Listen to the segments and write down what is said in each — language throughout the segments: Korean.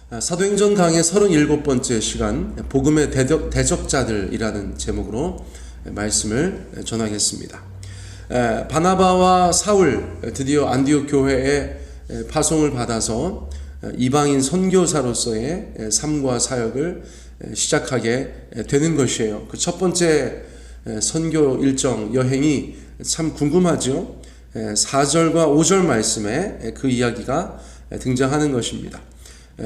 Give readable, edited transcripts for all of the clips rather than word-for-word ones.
사도행전 강의 37번째 시간 복음의 대적자들이라는 제목으로 말씀을 전하겠습니다. 바나바와 사울 드디어 안디옥 교회에 파송을 받아서 이방인 선교사로서의 삶과 사역을 시작하게 되는 것이에요. 그 첫 번째 선교 일정 여행이 참 궁금하죠. 4절과 5절 말씀에 그 이야기가 등장하는 것입니다.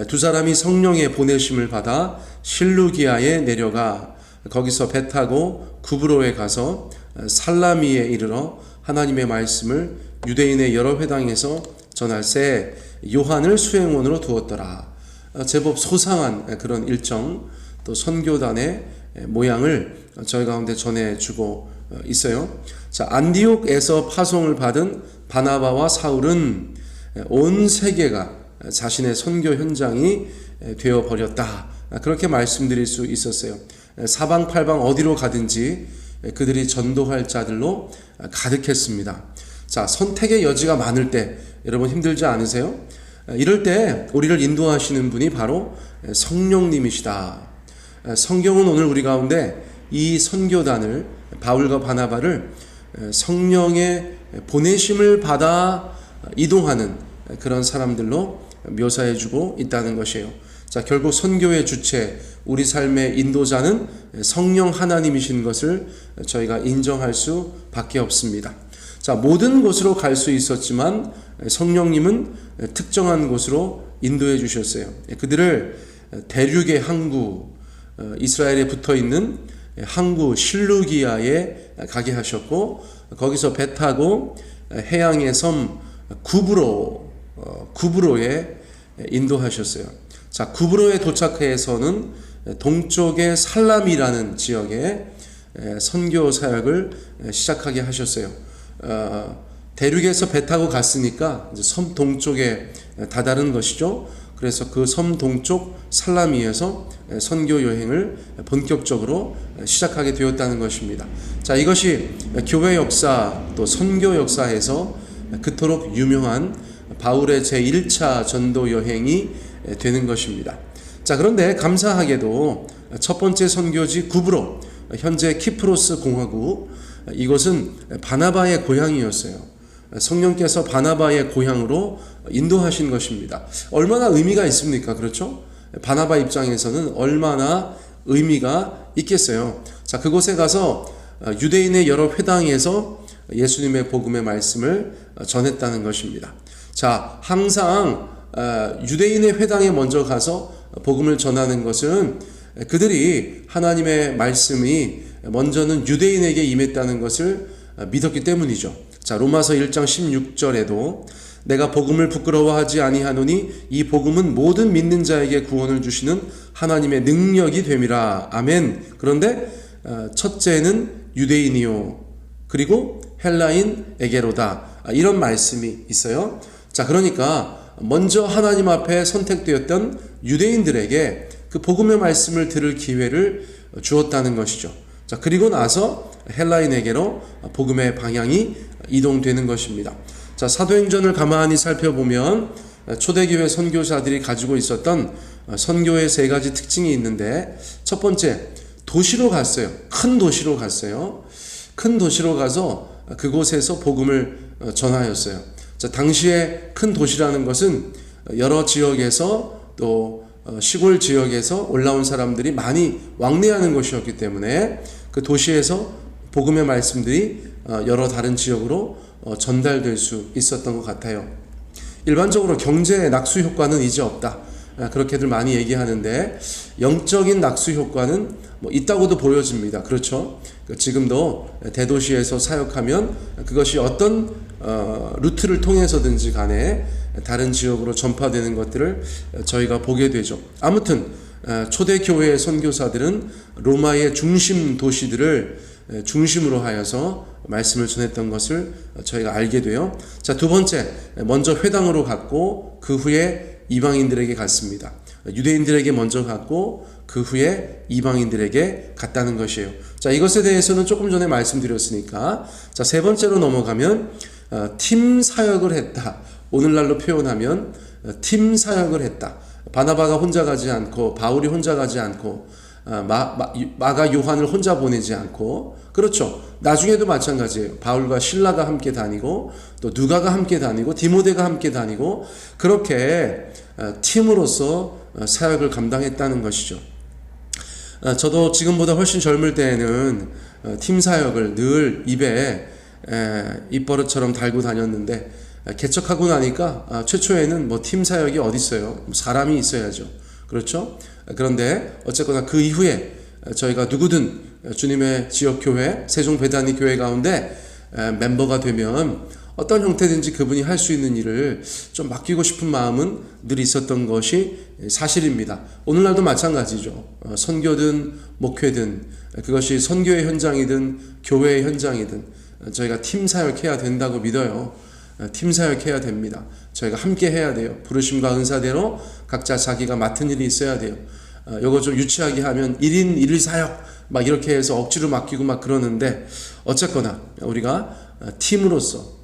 두 사람이 성령의 보내심을 받아 실루기아에 내려가 거기서 배 타고 구브로에 가서 살라미에 이르러 하나님의 말씀을 유대인의 여러 회당에서 전할새 요한을 수행원으로 두었더라. 제법 소상한 그런 일정, 또 선교단의 모양을 저희 가운데 전해주고 있어요. 자, 안디옥에서 파송을 받은 바나바와 사울은 온 세계가 자신의 선교 현장이 되어버렸다. 그렇게 말씀드릴 수 있었어요. 사방팔방 어디로 가든지 그들이 전도할 자들로 가득했습니다. 자, 선택의 여지가 많을 때 여러분 힘들지 않으세요? 이럴 때 우리를 인도하시는 분이 바로 성령님이시다. 성경은 오늘 우리 가운데 이 선교단을, 바울과 바나바를 성령의 보내심을 받아 이동하는 그런 사람들로 묘사해주고 있다는 것이에요. 자, 결국 선교의 주체, 우리 삶의 인도자는 성령 하나님이신 것을 저희가 인정할 수밖에 없습니다. 자, 모든 곳으로 갈 수 있었지만 성령님은 특정한 곳으로 인도해 주셨어요. 그들을 대륙의 항구, 이스라엘에 붙어 있는 항구 실루기아에 가게 하셨고, 거기서 배 타고 해양의 섬 구브로에 인도하셨어요. 자, 구브로에 도착해서는 동쪽의 살람이라는 지역에 선교 사역을 시작하게 하셨어요. 대륙에서 배 타고 갔으니까 이제 섬 동쪽에 다다른 것이죠. 그래서 그 섬 동쪽 살라미에서 선교 여행을 본격적으로 시작하게 되었다는 것입니다. 자, 이것이 교회 역사 또 선교 역사에서 그토록 유명한 바울의 제1차 전도 여행이 되는 것입니다. 자, 그런데 감사하게도 첫 번째 선교지 구브로, 현재 키프로스 공화국, 이것은 바나바의 고향이었어요. 성령께서 바나바의 고향으로 인도하신 것입니다. 얼마나 의미가 있습니까? 그렇죠? 바나바 입장에서는 얼마나 의미가 있겠어요. 자, 그곳에 가서 유대인의 여러 회당에서 예수님의 복음의 말씀을 전했다는 것입니다. 자, 항상 유대인의 회당에 먼저 가서 복음을 전하는 것은 그들이 하나님의 말씀이 먼저는 유대인에게 임했다는 것을 믿었기 때문이죠. 자, 로마서 1장 16절에도 내가 복음을 부끄러워하지 아니하노니 이 복음은 모든 믿는 자에게 구원을 주시는 하나님의 능력이 됨이라. 아멘. 그런데 첫째는 유대인이요 그리고 헬라인에게로다. 이런 말씀이 있어요. 자, 그러니까 먼저 하나님 앞에 선택되었던 유대인들에게 그 복음의 말씀을 들을 기회를 주었다는 것이죠. 자, 그리고 나서 헬라인에게로 복음의 방향이 이동되는 것입니다. 자, 사도행전을 가만히 살펴보면 초대교회 선교사들이 가지고 있었던 선교의 세 가지 특징이 있는데, 첫 번째, 도시로 갔어요. 큰 도시로 갔어요. 큰 도시로 가서 그곳에서 복음을 전하였어요. 자, 당시에 큰 도시라는 것은 여러 지역에서 또 시골 지역에서 올라온 사람들이 많이 왕래하는 곳이었기 때문에 그 도시에서 복음의 말씀들이 여러 다른 지역으로 전달될 수 있었던 것 같아요. 일반적으로 경제 낙수 효과는 이제 없다, 그렇게들 많이 얘기하는데 영적인 낙수 효과는 있다고도 보여집니다. 그렇죠? 지금도 대도시에서 사역하면 그것이 어떤 루트를 통해서든지 간에 다른 지역으로 전파되는 것들을 저희가 보게 되죠. 아무튼 초대교회의 선교사들은 로마의 중심 도시들을 중심으로 하여서 말씀을 전했던 것을 저희가 알게 돼요. 자, 두 번째, 먼저 회당으로 갔고 그 후에 이방인들에게 갔습니다. 유대인들에게 먼저 갔고 그 후에 이방인들에게 갔다는 것이에요. 자, 이것에 대해서는 조금 전에 말씀드렸으니까, 자, 세 번째로 넘어가면 팀 사역을 했다. 오늘날로 표현하면 팀 사역을 했다. 바나바가 혼자 가지 않고 바울이 혼자 가지 않고 마가 요한을 혼자 보내지 않고, 그렇죠. 나중에도 마찬가지예요. 바울과 실라가 함께 다니고 또 누가가 함께 다니고 디모데가 함께 다니고 그렇게 팀으로서 사역을 감당했다는 것이죠. 저도 지금보다 훨씬 젊을 때에는 팀 사역을 늘 입에 입버릇처럼 달고 다녔는데, 개척하고 나니까 최초에는 뭐 팀 사역이 어디 있어요? 사람이 있어야죠. 그렇죠? 그런데 어쨌거나 그 이후에 저희가 누구든 주님의 지역교회, 세종배단위 교회 가운데 멤버가 되면 어떤 형태든지 그분이 할 수 있는 일을 좀 맡기고 싶은 마음은 늘 있었던 것이 사실입니다. 오늘날도 마찬가지죠. 선교든 목회든 그것이 선교의 현장이든 교회의 현장이든 저희가 팀 사역해야 된다고 믿어요. 팀 사역해야 됩니다. 저희가 함께 해야 돼요. 부르심과 은사대로 각자 자기가 맡은 일이 있어야 돼요. 요거 좀 유치하게 하면 1인 1일 사역 막 이렇게 해서 억지로 맡기고 막 그러는데, 어쨌거나 우리가 팀으로서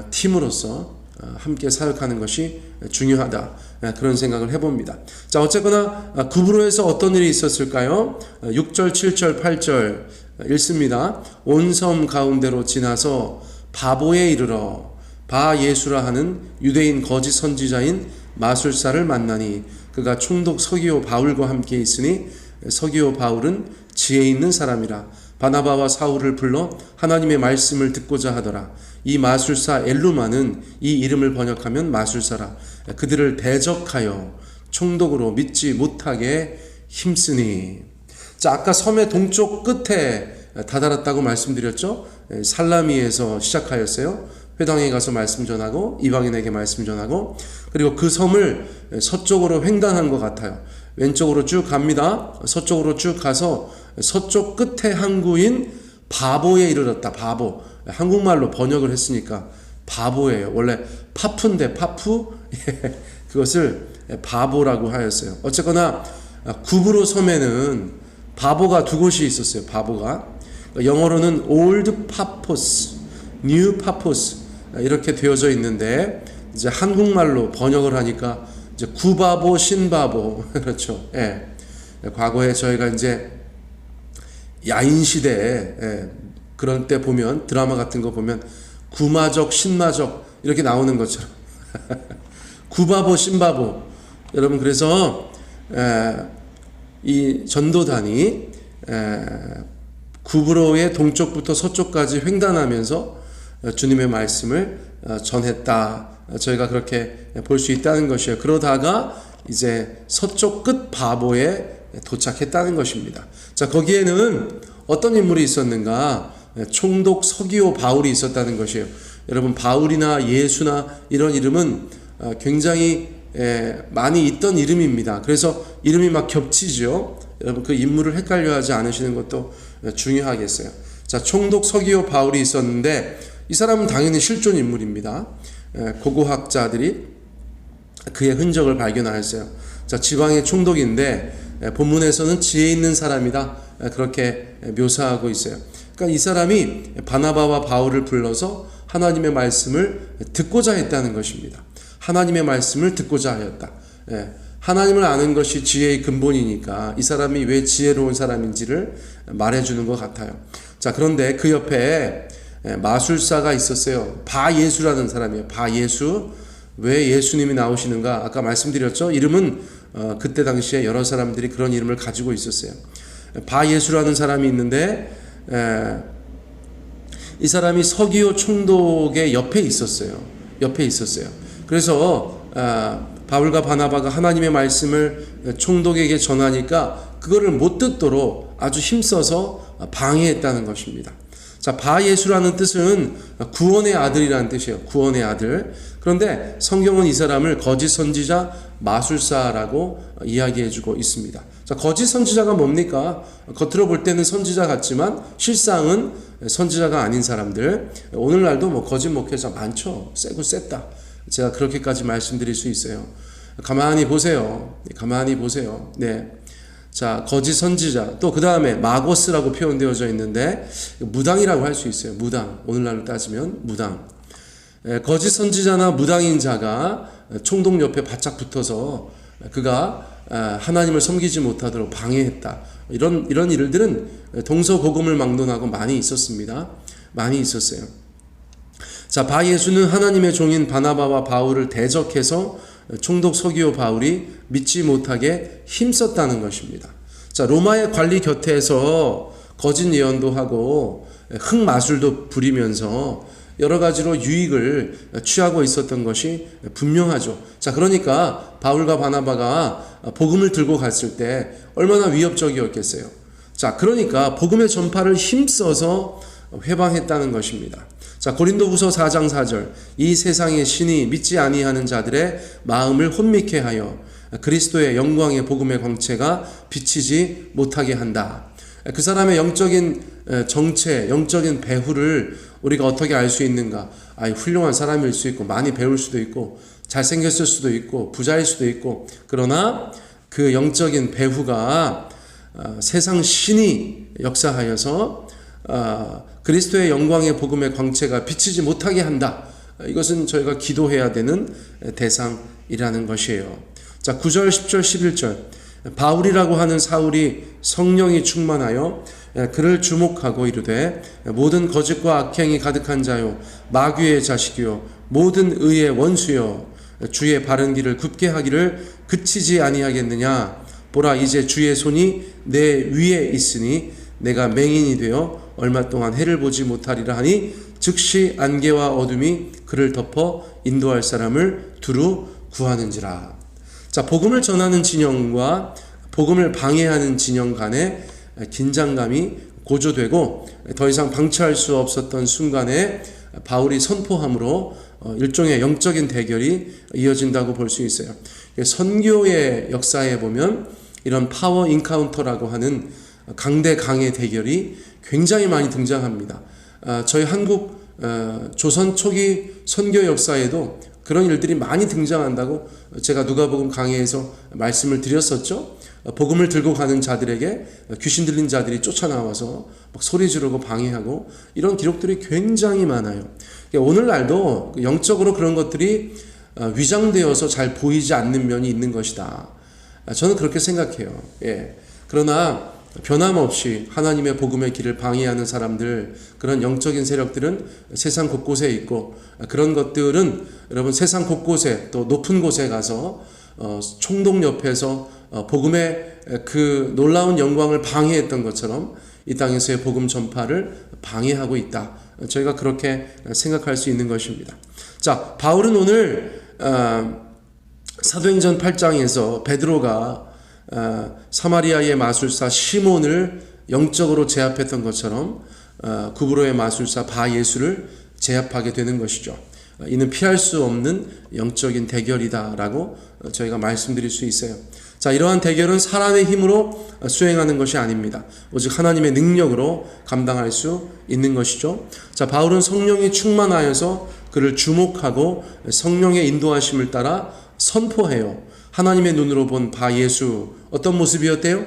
팀으로서 함께 사역하는 것이 중요하다, 그런 생각을 해봅니다. 자, 어쨌거나 구브로에서 어떤 일이 있었을까요? 6절, 7절, 8절 읽습니다. 온 섬 가운데로 지나서 바보에 이르러 바 예수라 하는 유대인 거짓 선지자인 마술사를 만나니 그가 총독 서기오 바울과 함께 있으니 서기오 바울은 지혜 있는 사람이라. 바나바와 사울을 불러 하나님의 말씀을 듣고자 하더라. 이 마술사 엘루마는 이 이름을 번역하면 마술사라. 그들을 대적하여 총독으로 믿지 못하게 힘쓰니. 자, 아까 섬의 동쪽 끝에 다다랐다고 말씀드렸죠. 살라미에서 시작하였어요. 회당에 가서 말씀 전하고 이방인에게 말씀 전하고, 그리고 그 섬을 서쪽으로 횡단한 것 같아요. 왼쪽으로 쭉 갑니다. 서쪽으로 쭉 가서 서쪽 끝에 항구인 바보에 이르렀다. 바보. 한국말로 번역을 했으니까 바보예요. 원래 파푸인데 파푸? 그것을 바보라고 하였어요. 어쨌거나 구브로 섬에는 바보가 두 곳이 있었어요. 바보가. 영어로는 Old Paphos, New Paphos 이렇게 되어져 있는데, 이제 한국말로 번역을 하니까 이제 구바보, 신바보. 그렇죠. 예. 과거에 저희가 이제 야인 시대에 그런 때 보면 드라마 같은 거 보면 구마적, 신마적 이렇게 나오는 것처럼 구바보, 신바보. 여러분, 그래서 이 전도단이 구브로의 동쪽부터 서쪽까지 횡단하면서 주님의 말씀을 전했다. 저희가 그렇게 볼 수 있다는 것이에요. 그러다가 이제 서쪽 끝 바보에 도착했다는 것입니다. 자, 거기에는 어떤 인물이 있었는가? 총독 서기오 바울이 있었다는 것이에요. 여러분, 바울이나 예수나 이런 이름은 굉장히 많이 있던 이름입니다. 그래서 이름이 막 겹치죠. 여러분, 그 인물을 헷갈려하지 않으시는 것도 중요하겠어요. 자, 총독 서기오 바울이 있었는데 이 사람은 당연히 실존 인물입니다. 고고학자들이 그의 흔적을 발견하였어요. 자, 지방의 총독인데 본문에서는 지혜 있는 사람이다, 그렇게 묘사하고 있어요. 그러니까 이 사람이 바나바와 바울을 불러서 하나님의 말씀을 듣고자 했다는 것입니다. 하나님의 말씀을 듣고자 하였다. 하나님을 아는 것이 지혜의 근본이니까 이 사람이 왜 지혜로운 사람인지를 말해주는 것 같아요. 자, 그런데 그 옆에 마술사가 있었어요. 바예수라는 사람이에요. 바예수. 왜 예수님이 나오시는가? 아까 말씀드렸죠. 이름은 그때 당시에 여러 사람들이 그런 이름을 가지고 있었어요. 바예수라는 사람이 있는데 이 사람이 서기오 총독의 옆에 있었어요. 그래서 바울과 바나바가 하나님의 말씀을 총독에게 전하니까 그거를 못 듣도록 아주 힘써서 방해했다는 것입니다. 자, 바예수라는 뜻은 구원의 아들이라는 뜻이에요. 구원의 아들. 그런데 성경은 이 사람을 거짓 선지자, 마술사라고 이야기해주고 있습니다. 자, 거짓 선지자가 뭡니까? 겉으로 볼 때는 선지자 같지만 실상은 선지자가 아닌 사람들. 오늘날도 뭐 거짓 목회자 많죠. 세고 셌다. 제가 그렇게까지 말씀드릴 수 있어요. 가만히 보세요. 네. 자, 거짓 선지자. 또 그 다음에 마고스라고 표현되어져 있는데 무당이라고 할 수 있어요. 무당. 오늘날로 따지면 무당. 거짓 선지자나 무당인 자가 총독 옆에 바짝 붙어서 그가 하나님을 섬기지 못하도록 방해했다. 이런 일들은 동서고금을 막론하고 많이 있었습니다. 많이 있었어요. 자, 바 예수는 하나님의 종인 바나바와 바울을 대적해서 총독 서기오 바울이 믿지 못하게 힘썼다는 것입니다. 자, 로마의 관리 곁에서 거짓 예언도 하고 흑마술도 부리면서 여러 가지로 유익을 취하고 있었던 것이 분명하죠. 자, 그러니까 바울과 바나바가 복음을 들고 갔을 때 얼마나 위협적이었겠어요. 자, 그러니까 복음의 전파를 힘써서 회방했다는 것입니다. 자, 고린도후서 4장 4절, 이 세상의 신이 믿지 아니하는 자들의 마음을 혼미케 하여 그리스도의 영광의 복음의 광채가 비치지 못하게 한다. 그 사람의 영적인 정체, 영적인 배후를 우리가 어떻게 알 수 있는가? 훌륭한 사람일 수 있고 많이 배울 수도 있고 잘생겼을 수도 있고 부자일 수도 있고, 그러나 그 영적인 배후가 세상 신이 역사하여서 그리스도의 영광의 복음의 광채가 비치지 못하게 한다. 이것은 저희가 기도해야 되는 대상이라는 것이에요. 자, 9절, 10절, 11절. 바울이라고 하는 사울이 성령이 충만하여 그를 주목하고 이르되, 모든 거짓과 악행이 가득한 자요 마귀의 자식이요 모든 의의 원수요 주의 바른 길을 굽게 하기를 그치지 아니하겠느냐. 보라, 이제 주의 손이 내 위에 있으니 내가 맹인이 되어 얼마 동안 해를 보지 못하리라 하니, 즉시 안개와 어둠이 그를 덮어 인도할 사람을 두루 구하는지라. 자, 복음을 전하는 진영과 복음을 방해하는 진영 간의 긴장감이 고조되고 더 이상 방치할 수 없었던 순간에 바울이 선포함으로 일종의 영적인 대결이 이어진다고 볼 수 있어요. 선교의 역사에 보면 이런 파워 인카운터라고 하는 강대 강의 대결이 굉장히 많이 등장합니다. 저희 한국 조선 초기 선교 역사에도 그런 일들이 많이 등장한다고 제가 누가복음 강해에서 말씀을 드렸었죠. 복음을 들고 가는 자들에게 귀신 들린 자들이 쫓아나와서 막 소리 지르고 방해하고, 이런 기록들이 굉장히 많아요. 오늘날도 영적으로 그런 것들이 위장되어서 잘 보이지 않는 면이 있는 것이다. 저는 그렇게 생각해요. 예. 그러나 변함없이 하나님의 복음의 길을 방해하는 사람들, 그런 영적인 세력들은 세상 곳곳에 있고, 그런 것들은 여러분 세상 곳곳에 또 높은 곳에 가서 총독 옆에서 복음의 그 놀라운 영광을 방해했던 것처럼 이 땅에서의 복음 전파를 방해하고 있다. 저희가 그렇게 생각할 수 있는 것입니다. 자, 바울은 오늘 사도행전 8장에서 베드로가 사마리아의 마술사 시몬을 영적으로 제압했던 것처럼 구브로의 마술사 바 예수를 제압하게 되는 것이죠. 이는 피할 수 없는 영적인 대결이다라고 저희가 말씀드릴 수 있어요. 자, 이러한 대결은 사람의 힘으로 수행하는 것이 아닙니다. 오직 하나님의 능력으로 감당할 수 있는 것이죠. 자, 바울은 성령이 충만하여서 그를 주목하고 성령의 인도하심을 따라 선포해요. 하나님의 눈으로 본 바 예수, 어떤 모습이었대요?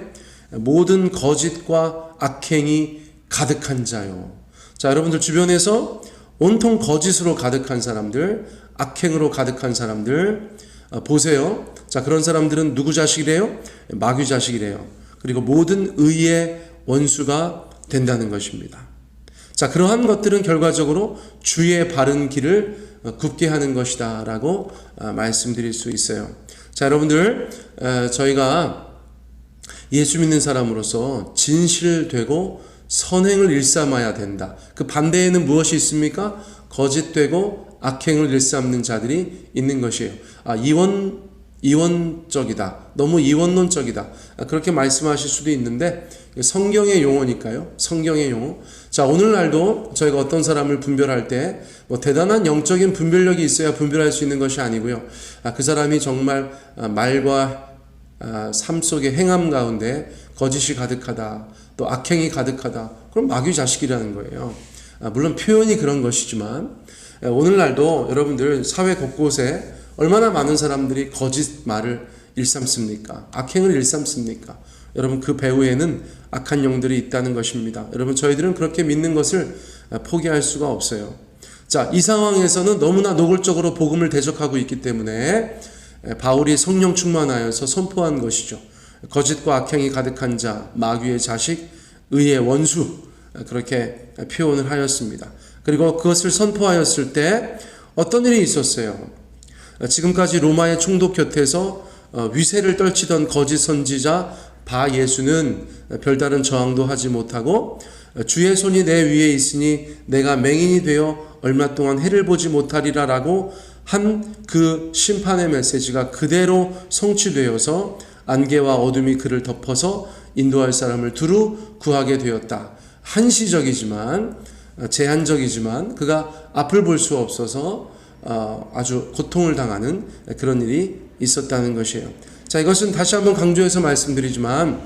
모든 거짓과 악행이 가득한 자요. 자, 여러분들 주변에서 온통 거짓으로 가득한 사람들, 악행으로 가득한 사람들 보세요. 자, 그런 사람들은 누구 자식이래요? 마귀 자식이래요. 그리고 모든 의의 원수가 된다는 것입니다. 자, 그러한 것들은 결과적으로 주의 바른 길을 굽게 하는 것이다 라고 말씀드릴 수 있어요. 자, 여러분들, 저희가 예수 믿는 사람으로서 진실되고 선행을 일삼아야 된다. 그 반대에는 무엇이 있습니까? 거짓되고 악행을 일삼는 자들이 있는 것이에요. 이원적이다. 너무 이원론적이다. 그렇게 말씀하실 수도 있는데 성경의 용어니까요. 성경의 용어. 자, 오늘날도 저희가 어떤 사람을 분별할 때 뭐 대단한 영적인 분별력이 있어야 분별할 수 있는 것이 아니고요. 그 사람이 정말 말과 삶 속의 행함 가운데 거짓이 가득하다. 또 악행이 가득하다. 그럼 마귀 자식이라는 거예요. 물론 표현이 그런 것이지만 오늘날도 여러분들 사회 곳곳에 얼마나 많은 사람들이 거짓말을 일삼습니까? 악행을 일삼습니까? 여러분, 그 배후에는 악한 영들이 있다는 것입니다. 여러분, 저희들은 그렇게 믿는 것을 포기할 수가 없어요. 자, 이 상황에서는 너무나 노골적으로 복음을 대적하고 있기 때문에 바울이 성령 충만하여서 선포한 것이죠. 거짓과 악행이 가득한 자, 마귀의 자식, 의의 원수, 그렇게 표현을 하였습니다. 그리고 그것을 선포하였을 때 어떤 일이 있었어요? 지금까지 로마의 총독 곁에서 위세를 떨치던 거짓 선지자 바 예수는 별다른 저항도 하지 못하고 주의 손이 내 위에 있으니 내가 맹인이 되어 얼마 동안 해를 보지 못하리라 라고 한 그 심판의 메시지가 그대로 성취되어서 안개와 어둠이 그를 덮어서 인도할 사람을 두루 구하게 되었다. 한시적이지만 제한적이지만 그가 앞을 볼 수 없어서 아주 고통을 당하는 그런 일이 있었다는 것이에요. 자, 이것은 다시 한번 강조해서 말씀드리지만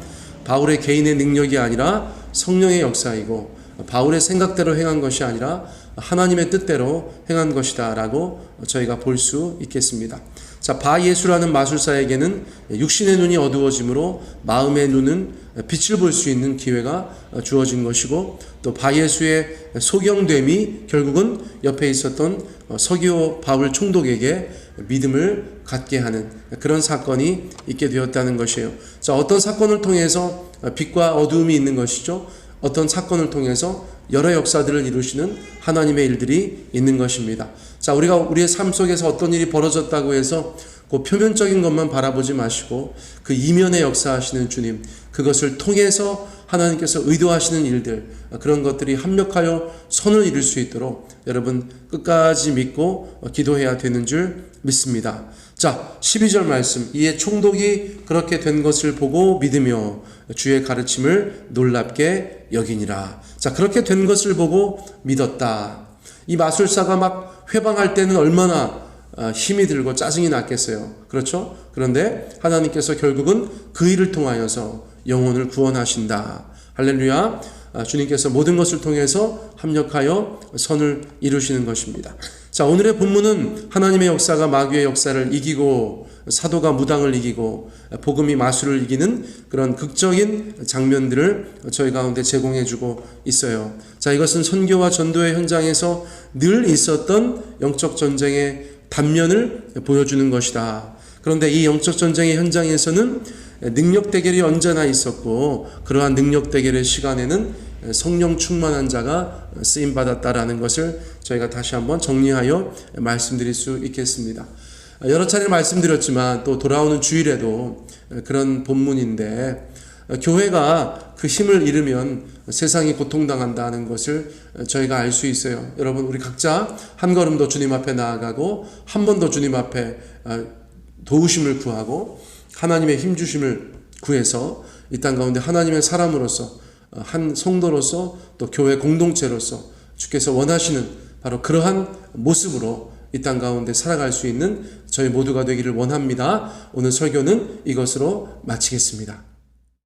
바울의 개인의 능력이 아니라 성령의 역사이고 바울의 생각대로 행한 것이 아니라 하나님의 뜻대로 행한 것이다 라고 저희가 볼 수 있겠습니다. 자, 바 예수라는 마술사에게는 육신의 눈이 어두워지므로 마음의 눈은 빛을 볼 수 있는 기회가 주어진 것이고 또 바 예수의 소경됨이 결국은 옆에 있었던 서기오 바울 총독에게 믿음을 갖게 하는 그런 사건이 있게 되었다는 것이에요. 자, 어떤 사건을 통해서 빛과 어두움이 있는 것이죠. 어떤 사건을 통해서 여러 역사들을 이루시는 하나님의 일들이 있는 것입니다. 자, 우리가 우리의 삶 속에서 어떤 일이 벌어졌다고 해서 그 표면적인 것만 바라보지 마시고 그 이면에 역사하시는 주님, 그것을 통해서 하나님께서 의도하시는 일들, 그런 것들이 합력하여 선을 이룰 수 있도록 여러분 끝까지 믿고 기도해야 되는 줄 믿습니다. 자, 12절 말씀, 이에 총독이 그렇게 된 것을 보고 믿으며 주의 가르침을 놀랍게 여기니라. 자, 그렇게 된 것을 보고 믿었다. 이 마술사가 막 회방할 때는 얼마나 힘이 들고 짜증이 났겠어요. 그렇죠? 그런데 하나님께서 결국은 그 일을 통하여서 영혼을 구원하신다. 할렐루야. 주님께서 모든 것을 통해서 합력하여 선을 이루시는 것입니다. 자, 오늘의 본문은 하나님의 역사가 마귀의 역사를 이기고 사도가 무당을 이기고 복음이 마술을 이기는 그런 극적인 장면들을 저희 가운데 제공해주고 있어요. 자, 이것은 선교와 전도의 현장에서 늘 있었던 영적 전쟁의 단면을 보여주는 것이다. 그런데 이 영적 전쟁의 현장에서는 능력 대결이 언제나 있었고 그러한 능력 대결의 시간에는 성령 충만한 자가 쓰임받았다라는 것을 저희가 다시 한번 정리하여 말씀드릴 수 있겠습니다. 여러 차례 말씀드렸지만 또 돌아오는 주일에도 그런 본문인데 교회가 그 힘을 잃으면 세상이 고통당한다는 것을 저희가 알 수 있어요. 여러분, 우리 각자 한 걸음 더 주님 앞에 나아가고 한 번 더 주님 앞에 도우심을 구하고 하나님의 힘주심을 구해서 이 땅 가운데 하나님의 사람으로서 한 성도로서 또 교회 공동체로서 주께서 원하시는 바로 그러한 모습으로 이 땅 가운데 살아갈 수 있는 저희 모두가 되기를 원합니다. 오늘 설교는 이것으로 마치겠습니다.